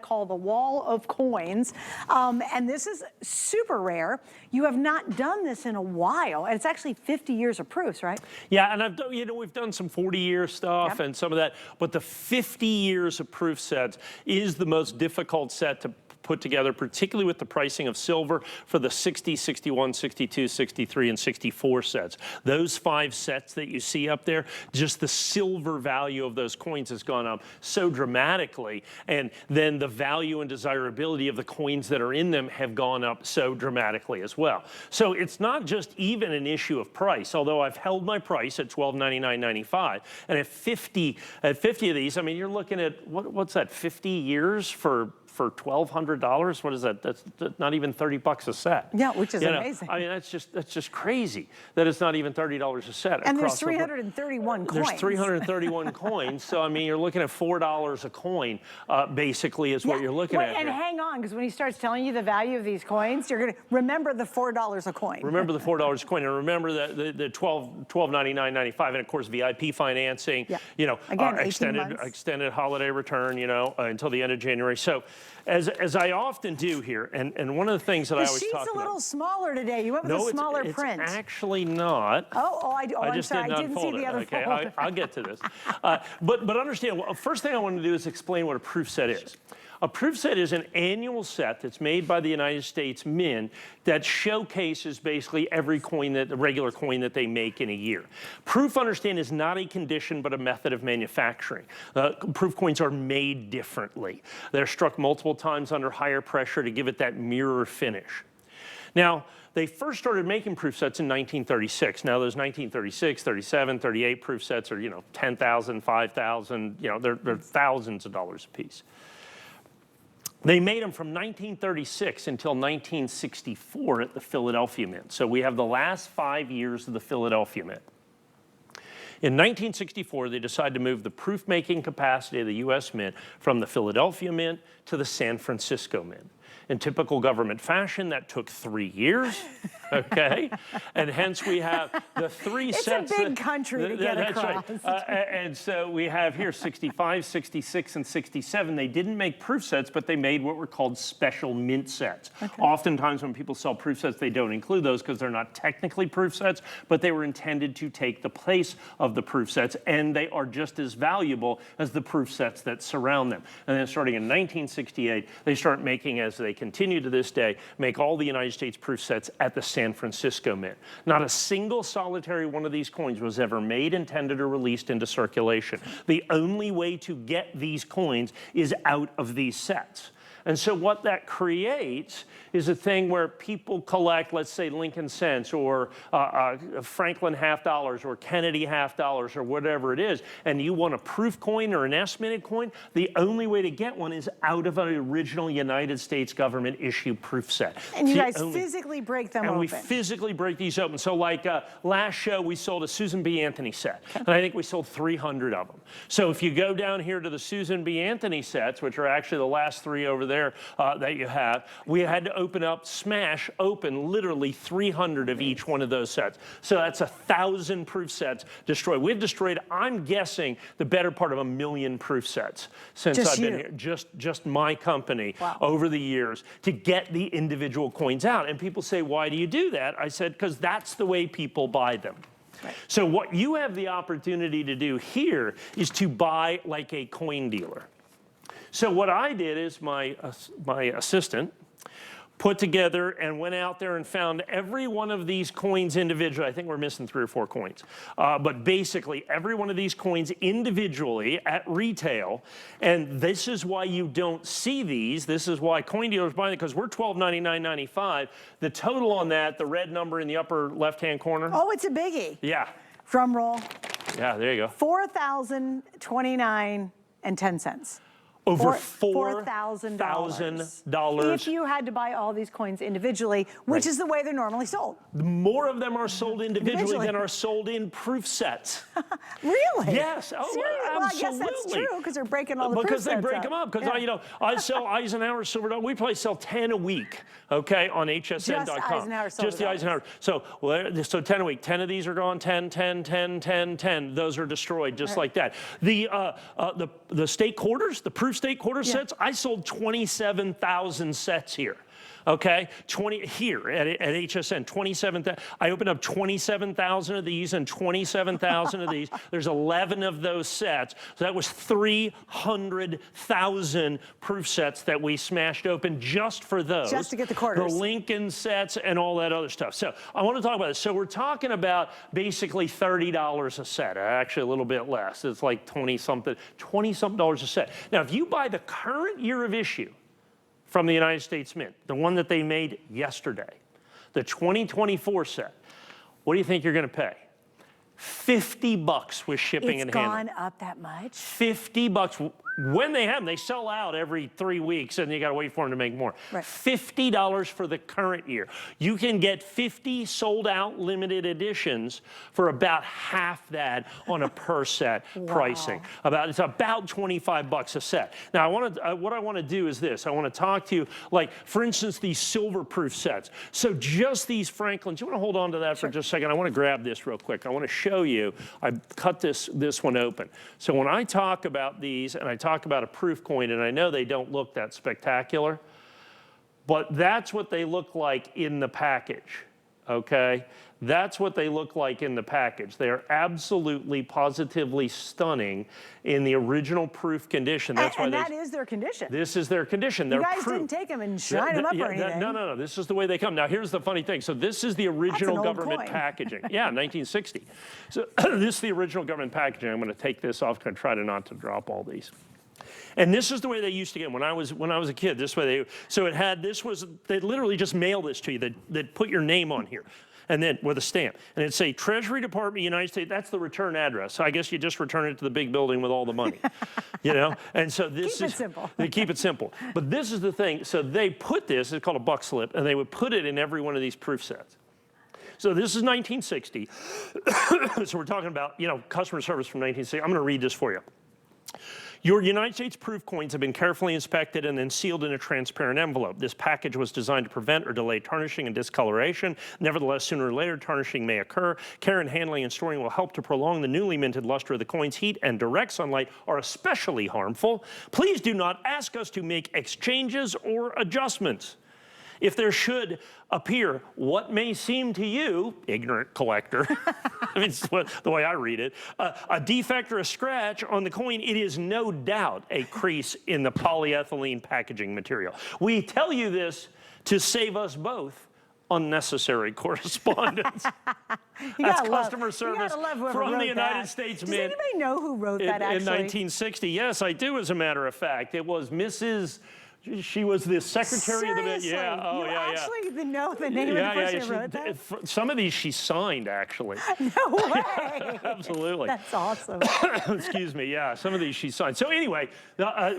called the wall of coins, and this is super rare. You have not done this in a while, and it's actually 50 years of proofs, right? Yeah, and I've done, we've done some 40-year stuff and some of that, but the 50 years of proof sets is the most difficult set to put together, particularly with the pricing of silver for the 60, 61, 62, 63, and 64 sets. Those 5 sets that you see up there, just the silver value of those coins has gone up so dramatically, and then the value and desirability of the coins that are in them have gone up so dramatically as well. So it's not just even an issue of price, although I've held my price at $12.99.95, and at 50 of these, I mean, you're looking at, what's that, 50 years for $1,200? What is that? That's not even 30 bucks a set. Yeah, which is amazing. I mean, that's just crazy that it's not even $30 a set. And there's 331 coins. There's 331 coins. So I mean, you're looking at $4 a coin, basically, is what you're looking at. And hang on, because when he starts telling you the value of these coins, you're going to remember the $4 a coin. Remember the $4 a coin, and remember the $12.99.95, and of course VIP financing. Yeah. You know, again, extended holiday return. You know, until the end of January. So. As I often do here, and one of the things that I always talk about. The sheet's a little smaller today. You went with a smaller print. It's actually not. I'm sorry. I didn't see the other fold. Okay, I'll get to this. But understand, first thing I want to do is explain what a proof set is. A proof set is an annual set that's made by the United States Mint that showcases basically every coin, the regular coin that they make in a year. Proof, understand, is not a condition but a method of manufacturing. Proof coins are made differently. They're struck multiple times under higher pressure to give it that mirror finish. Now, they first started making proof sets in 1936. Now, those 1936, 37, 38 proof sets are, $10,000, $5,000, they're thousands of dollars a piece. They made them from 1936 until 1964 at the Philadelphia Mint. So we have the last 5 years of the Philadelphia Mint. In 1964, they decided to move the proof-making capacity of the U.S. Mint from the Philadelphia Mint to the San Francisco Mint. In typical government fashion, that took 3 years, okay? And hence we have the 3 sets. It's a big country to get across. That's right. And so we have here 65, 66, and 67. They didn't make proof sets, but they made what were called special mint sets. Okay. Oftentimes when people sell proof sets, they don't include those because they're not technically proof sets, but they were intended to take the place of the proof sets, and they are just as valuable as the proof sets that surround them. And then starting in 1968, they start making, as they continue to this day, make all the United States proof sets at the San Francisco Mint. Not a single solitary one of these coins was ever made, intended, or released into circulation. The only way to get these coins is out of these sets. And so what that creates is a thing where people collect, let's say, Lincoln cents or Franklin half dollars or Kennedy half dollars or whatever it is, and you want a proof coin or an S-minted coin, the only way to get one is out of an original United States government issue proof set. And you guys physically break them open. And we physically break these open. So like last show, we sold a Susan B. Anthony set, and I think we sold 300 of them. So if you go down here to the Susan B. Anthony sets, which are actually the last 3 over there, that you have, we had to open up, smash open literally 300 of each one of those sets. So that's 1,000 proof sets destroyed. We've destroyed, I'm guessing, the better part of 1 million proof sets since I've been here. Just my company over the years to get the individual coins out. And people say, why do you do that? I said, because that's the way people buy them. Right. So what you have the opportunity to do here is to buy like a coin dealer. So what I did is my assistant put together and went out there and found every one of these coins individually. I think we're missing 3 or 4 coins. But basically, every one of these coins individually at retail. And this is why you don't see these. This is why coin dealers buy them, because we're $12.99.95. The total on that, the red number in the upper left-hand corner. Oh, it's a biggie. Yeah. Drum roll. Yeah, there you go. $4,029.10. Over $4,000. If you had to buy all these coins individually, which is the way they're normally sold. More of them are sold individually than are sold in proof sets. Really? Yes. Oh, seriously? Well, I guess that's true because they're breaking all the proof sets Because they break them up. Because I sell Eisenhower silver dollar. We probably sell 10 a week, okay, on hsn.com. Just Eisenhower silver Just the Eisenhower. So 10 a week. 10 of these are gone. 10, 10, 10, 10, 10. Those are destroyed just like that. The state quarters, the proof proof state quarter sets, I sold 27,000 sets here. Okay, 20 here at HSN, 27,000. I opened up 27,000 of these and 27,000 of these. There's 11 of those sets. So that was 300,000 proof sets that we smashed open just for those. Just to get the quarters. The Lincoln sets and all that other stuff. So I want to talk about this. So we're talking about basically $30 a set, actually a little bit less. It's like 20-something dollars a set. Now, if you buy the current year of issue, from the United States Mint, the one that they made yesterday, the 2024 set, what do you think you're going to pay? $50 with shipping and handling. It's gone up that much? $50. When they have them, they sell out every 3 weeks, and you got to wait for them to make more. Right. $50 for the current year. You can get 50 sold-out limited editions for about half that on a per set pricing. It's about $25 a set. Now, what I want to do is this. I want to talk to you, like, for instance, these silver-proof sets. So just these Franklins. You want to hold on to that for just a second? I want to grab this real quick. I want to show you. I cut this one open. So when I talk about these, and I talk about a proof coin, and I know they don't look that spectacular, but that's what they look like in the package, okay? That's what they look like in the package. They are absolutely, positively stunning in the original proof condition. That's why that is their condition. This is their condition. You guys didn't take them and shine them up or anything. No. This is the way they come. Now, here's the funny thing. So this is the original government packaging. Yeah, 1960. So this is the original government packaging. I'm going to take this off and try not to drop all these. And this is the way they used to get them. When I was a kid, this way they literally just mail this to you. They'd put your name on here, and then with a stamp, and it'd say Treasury Department, United States. That's the return address. So I guess you just return it to the big building with all the money, you know. And so this keep it simple. They keep it simple. But this is the thing. So they put this. It's called a buck slip, and they would put it in every one of these proof sets. So this is 1960. So we're talking about, you know, customer service from 1960. I'm going to read this for you. Your United States proof coins have been carefully inspected and then sealed in a transparent envelope. This package was designed to prevent or delay tarnishing and discoloration. Nevertheless, sooner or later, tarnishing may occur. Care in handling and storing will help to prolong the newly minted luster of the coins. Heat and direct sunlight are especially harmful. Please do not ask us to make exchanges or adjustments. If there should appear what may seem to you, ignorant collector, I mean, it's the way I read it, a defect or a scratch on the coin, it is no doubt a crease in the polyethylene packaging material. We tell you this to save us both unnecessary correspondence. That's customer service from the United States Mint. Does anybody know who wrote that, actually? In 1960, yes, I do, as a matter of fact. It was Mrs. She was the secretary of the Mint. Yeah, oh, you yeah, actually know the name of the person who wrote that? Some of these she signed, actually. No way. Absolutely. That's awesome. Excuse me, yeah, some of these she signed. So anyway,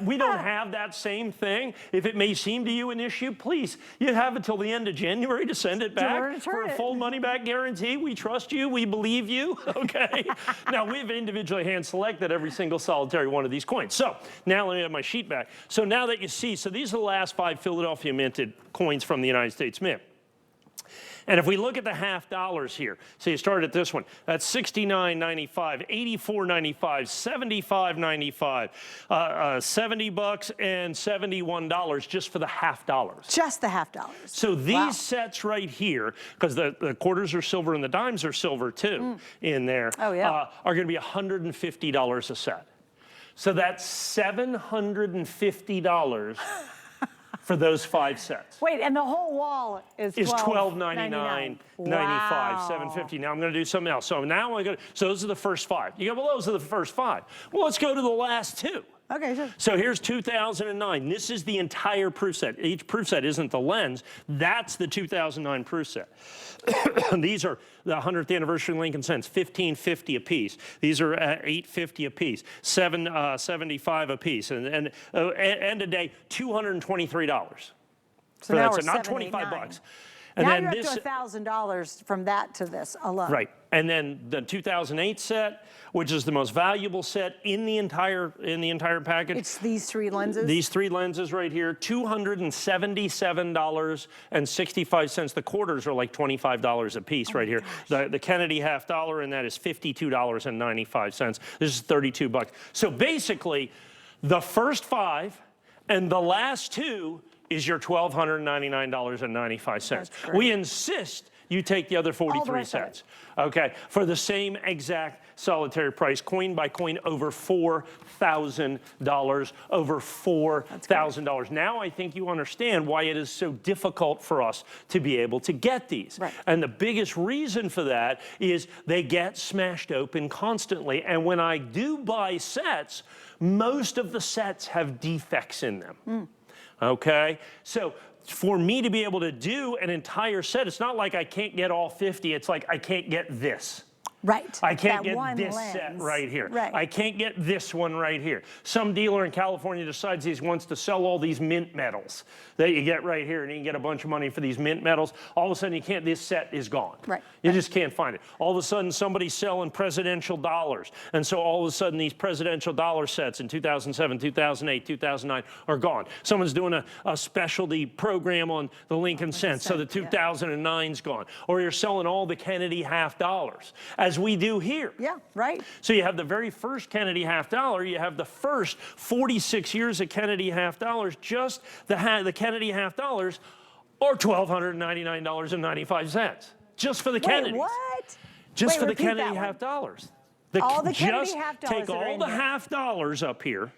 we don't have that same thing. If it may seem to you an issue, please, you have until the end of January to send it back for a full money-back guarantee. We trust you. We believe you, okay? Now, we've individually hand-selected every single solitary one of these coins. So now let me have my sheet back. So now that you see, so these are the last 5 Philadelphia minted coins from the United States Mint. And if we look at the half dollars here, so you start at this one, that's $69.95, $84.95, $75.95, $70 and $71 just for the half dollars. Just the half dollars. So these sets right here, because the quarters are silver and the dimes are silver too in there, are going to be $150 a set. So that's $750 for those 5 sets. Wait, and the whole wall is $12.99, $95, $750. Now I'm going to do something else. So now I'm going to. So those are the first 5. You go, well, those are the first 5. Well, let's go to the last 2. Okay, sure. So here's 2009. This is the entire proof set. Each proof set isn't the lens. That's the 2009 proof set. These are the 100th anniversary Lincoln cents, $15.50 a piece. These are $8.50 a piece, $7.75 a piece, and end of day, $223. So now that's we're not $25. And now then you're up to $1,000 from that to this alone. Right. And then the 2008 set, which is the most valuable set in the entire package. It's these 3 lenses? These 3 lenses right here, $277.65. The quarters are like $25 a piece right here. The Kennedy half dollar, and that is $52.95. This is $32. So basically, The first 5 and the last 2 is your $1,299.95. We insist you take the other 43 cents, okay, for the same exact solitary price, coin by coin, over $4,000, over $4,000. Now I think you understand why it is so difficult for us to be able to get these. Right. And the biggest reason for that is they get smashed open constantly. And when I do buy sets, most of the sets have defects in them. Okay, so for me to be able to do an entire set, it's not like I can't get all 50, it's like I can't get this. Right. I can't that get this lens. set right here. Right. I can't get this one right here. Some dealer in California decides he wants to sell all these mint metals that you get right here, and you can get a bunch of money for these mint metals. All of a sudden, you can't, this set is gone. Right. You just can't find it. All of a sudden, somebody's selling presidential dollars. And so all of a sudden, these presidential dollar sets in 2007, 2008, 2009 are gone. Someone's doing a specialty program on the Lincoln cent, so the 2009's gone. Or you're selling all the Kennedy half dollars, as we do here. Yeah, right. So you have the very first Kennedy half dollar, you have the first 46 years of Kennedy half dollars, just the Kennedy half dollars, or $1,299.95. Just for the Kennedys. Wait, what? Just for the Kennedy half dollars. All the Kennedy half dollars. Take all the half dollars up here,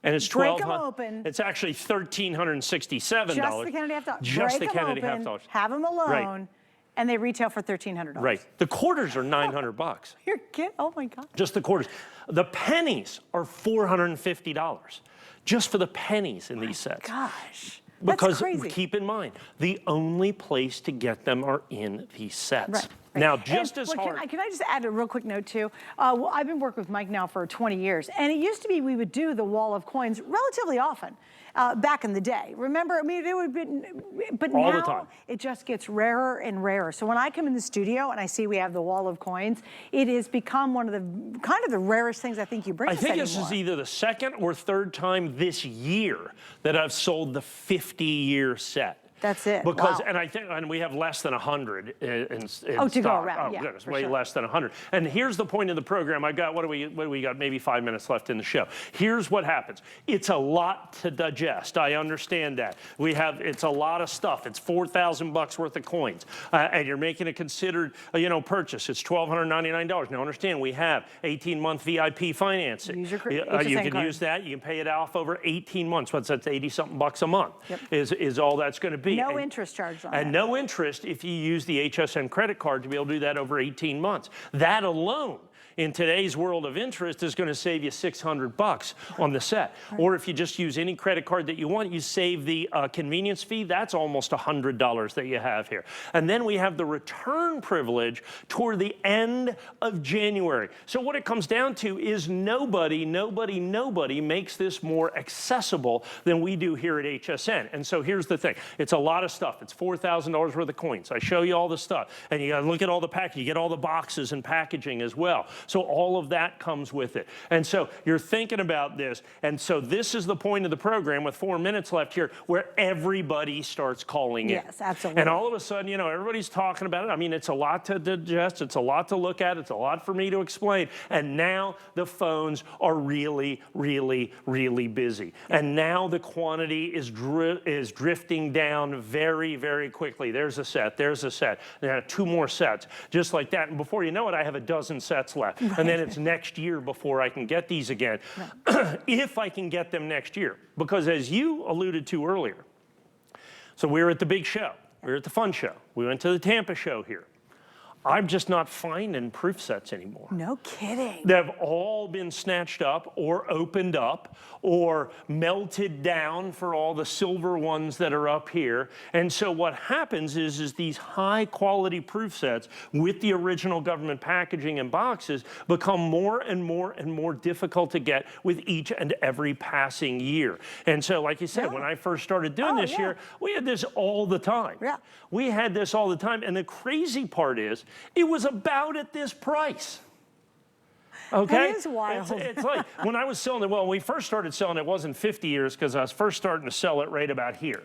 and it's Break them open. It's actually $1,367. Just the Kennedy half dollars. Just Break the Kennedy them open, half dollars. Have them alone. Right. And they retail for $1,300. Right. The quarters are $900. You're kidding? Oh my God. Just the quarters. The pennies are $450. Just for the pennies in these sets. Gosh. Because that's crazy. keep in mind, the only place to get them are in these sets. Right. Now, just as hard. Can I just add a real quick note too? Well, I've been working with Mike now for 20 years, and it used to be we would do the wall of coins relatively often back in the day. Remember, I mean, it would be, but all now the time. It just gets rarer and rarer. So when I come in the studio and I see we have the wall of coins, it has become one of the kind of the rarest things I think you bring. I think this is either the second or third time this year that I've sold the 50-year set. That's it. Because, wow. and I think, and we have less than 100 in stock. To go around, yeah, goodness, way less than 100. And here's the point of the program. I got, what do we got? Maybe 5 minutes left in the show. Here's what happens. It's a lot to digest. I understand that. It's a lot of stuff. It's $4,000 worth of coins, and you're making a considered, purchase. It's $1,299. Now understand, we have 18-month VIP financing. Use your you can card. use that. You can pay it off over 18 months. What's that? 80-something bucks a month. Yep. Is all that's going to be. No interest charged on that. And no interest if you use the HSN credit card to be able to do that over 18 months. That alone, in today's world of interest, is going to save you $600 on the set. Right. Or if you just use any credit card that you want, you save the convenience fee. That's almost $100 that you have here. And then we have the return privilege toward the end of January. So what it comes down to is nobody makes this more accessible than we do here at HSN. And so here's the thing. It's a lot of stuff. It's $4,000 worth of coins. I show you all the stuff. And you got to look at all the packaging. You get all the boxes and packaging as well. So all of that comes with it. And so you're thinking about this. And so this is the point of the program with 4 minutes left here where everybody starts calling in. Yes, absolutely. And all of a sudden, everybody's talking about it. I mean, it's a lot to digest. It's a lot to look at. It's a lot for me to explain. And now the phones are really, really, really busy. And now the quantity is drifting down very, very quickly. There's a set. There's a set. Now 2 more sets. Just like that. And before you know it, I have a dozen sets left. Right. And then it's next year before I can get these again, right. If I can get them next year. Because as you alluded to earlier, so we were at the big show. We were at the fun show. We went to the Tampa show here. I'm just not finding proof sets anymore. No kidding. They've all been snatched up or opened up or melted down for all the silver ones that are up here. And so what happens is these high quality proof sets with the original government packaging and boxes become more and more and more difficult to get with each and every passing year. And so like you said, when I first started doing this year, we had this all the time. Yeah. We had this all the time. And the crazy part is, it was about at this price. Okay? That is wild. It's like when I was selling it, well, when we first started selling it, wasn't 50 years because I was first starting to sell it right about here.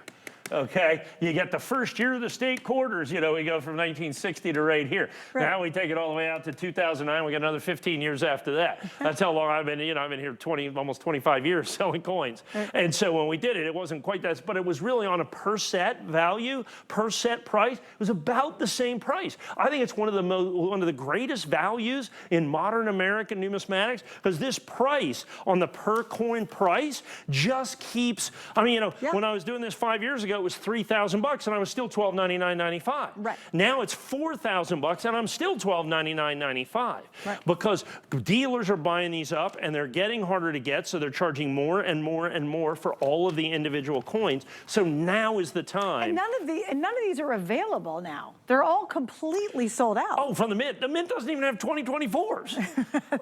okay? You get the first year of the state quarters, you know, we go from 1960 to right here. Right. Now we take it all the way out to 2009. We got another 15 years after that. That's how long I've been, you know, I've been here almost 25 years selling coins. Right. And so when we did it, it wasn't quite that, but it was really on a per set value, per set price. It was about the same price. I think it's one of the greatest values in modern American numismatics, because this price on the per coin price just keeps, I mean, you know, when I was doing this 5 years ago, it was $3,000 and I was still $12.99.95. Right. Now it's $4,000 and I'm still $12.99.95. Right. Because dealers are buying these up and they're getting harder to get, so they're charging more and more and more for all of the individual coins. So now is the time. And none of these are available now. They're all completely sold out. Oh, from the Mint. The Mint doesn't even have 2024s.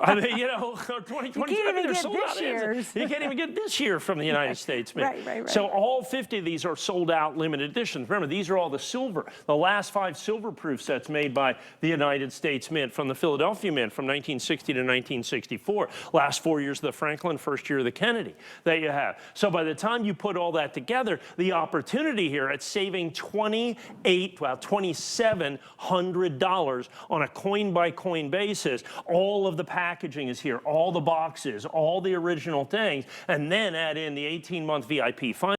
I mean, you know, or 2020s. You can't even they're get sold this out. year's. You can't even get this year from the United States Mint. Right. So all 50 of these are sold out limited editions. Remember, these are all the silver. The last 5 silver proof sets made by the United States Mint from the Philadelphia Mint from 1960 to 1964. Last 4 years of the Franklin, first year of the Kennedy that you have. So by the time you put all that together, the opportunity here at saving $2,700 on a coin-by-coin basis. All of the packaging is here, all the boxes, all the original things, and then add in the 18-month VIP finance.